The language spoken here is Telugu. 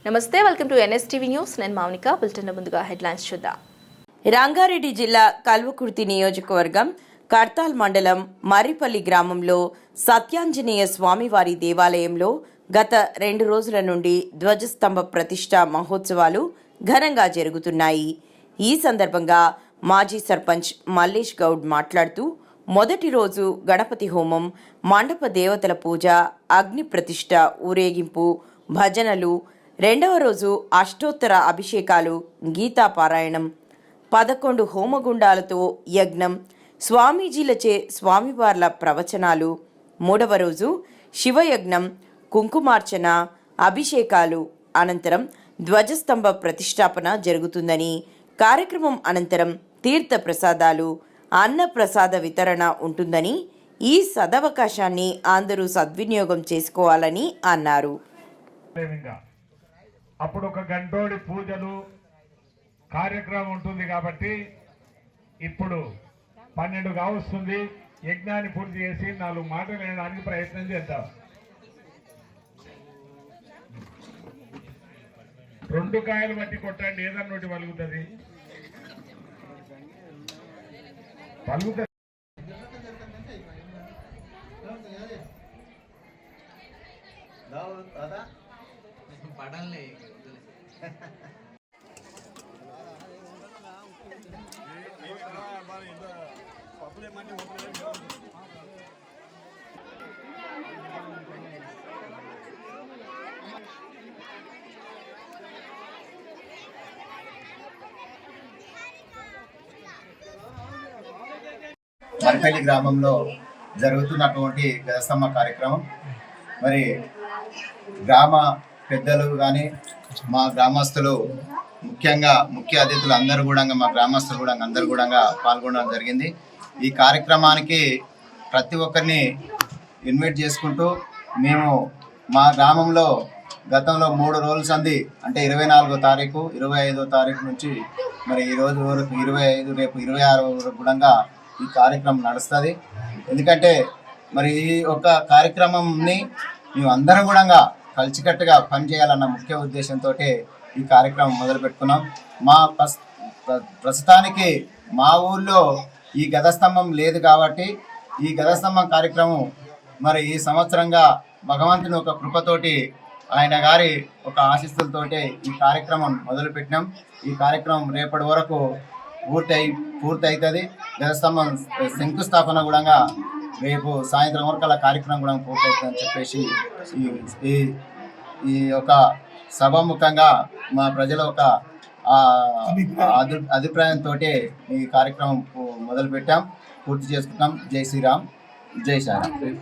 నమస్తే, వెల్కమ్ టు ఎన్ఎస్టీవీ న్యూస్. నేను మౌనిక. బులెటిన్ ముందుగా హెడ్లైన్స్ చూద్దాం. రంగారెడ్డి జిల్లా కల్వకుర్తి నియోజకవర్గం కర్తాల్ మండలం మర్రిపల్లి గ్రామంలో సత్యాంజనేయ స్వామివారి దేవాలయంలో గత 2 రోజుల నుండి ధ్వజస్తంభ ప్రతిష్ఠ మహోత్సవాలు ఘనంగా జరుగుతున్నాయి. ఈ సందర్భంగా మాజీ సర్పంచ్ మల్లేష్ గౌడ్ మాట్లాడుతూ, మొదటి రోజు గణపతి హోమం, మండప దేవతల పూజ, అగ్ని ప్రతిష్ఠ, ఊరేగింపు, భజనలు, 2వ రోజు అష్టోత్తర అభిషేకాలు, గీతాపారాయణం, 11 హోమగుండాలతో యజ్ఞం, స్వామీజీలచే స్వామివార్ల ప్రవచనాలు, 3వ రోజు శివయజ్ఞం, కుంకుమార్చన, అభిషేకాలు అనంతరం ధ్వజస్తంభ ప్రతిష్టాపన జరుగుతుందని, కార్యక్రమం అనంతరం తీర్థ ప్రసాదాలు, అన్న ప్రసాద వితరణ ఉంటుందని, ఈ సదవకాశాన్ని అందరూ సద్వినియోగం చేసుకోవాలని అన్నారు. అప్పుడు ఒక గంటోడి పూజలు కార్యక్రమం ఉంటుంది కాబట్టి ఇప్పుడు 12 కావస్తుంది. యజ్ఞాన్ని పూర్తి చేసి 4 మాటలు వినడానికి ప్రయత్నం చేద్దాం. 2 కాయలు బట్టి కొట్టండి, ఏదన్నా ఒకటి పలుకుతుంది. మర్రిపల్లి గ్రామంలో జరుగుతున్నటువంటి గజస్తంభ కార్యక్రమం, మరి గ్రామ పెద్దలు కానీ మా గ్రామస్తులు, ముఖ్యంగా ముఖ్య అతిథులు అందరూ కూడా, మా గ్రామస్తులు కూడా అందరూ కూడా పాల్గొనడం జరిగింది. ఈ కార్యక్రమానికి ప్రతి ఒక్కరిని ఇన్వైట్ చేసుకుంటూ మేము మా గ్రామంలో గతంలో 3 రోజుల సంది, అంటే 24వ తారీఖు, 25వ తారీఖు నుంచి మరి ఈరోజు వరకు 25, రేపు 26 వరకు కూడా ఈ కార్యక్రమం నడుస్తుంది. ఎందుకంటే మరి ఈ ఒక కార్యక్రమంని మేము అందరం కూడా కలిసికట్టుగా పనిచేయాలన్న ముఖ్య ఉద్దేశంతో ఈ కార్యక్రమం మొదలు పెట్టుకున్నాం. మా ప్రస్తుతానికి మా ఊళ్ళో ఈ గజస్తంభం లేదు కాబట్టి ఈ గజస్తంభం కార్యక్రమం మరి ఈ సంవత్సరంగా భగవంతుని ఒక కృపతోటి, ఆయన గారి ఒక ఆశీస్సులతోటి ఈ కార్యక్రమం మొదలుపెట్టినాం. ఈ కార్యక్రమం రేపటి వరకు పూర్తి అవుతుంది. గజస్తంభం శంకుస్థాపన కూడా రేపు సాయంత్రం వరకు అలా కార్యక్రమం కూడా పూర్తవుతుందని చెప్పేసి ఈ యొక్క సభాముఖంగా మా ప్రజల ఒక అభిప్రాయంతో ఈ కార్యక్రమం మొదలుపెట్టాం, పూర్తి చేసుకుంటాం. జై శ్రీరామ్, జై సాయిరామ్.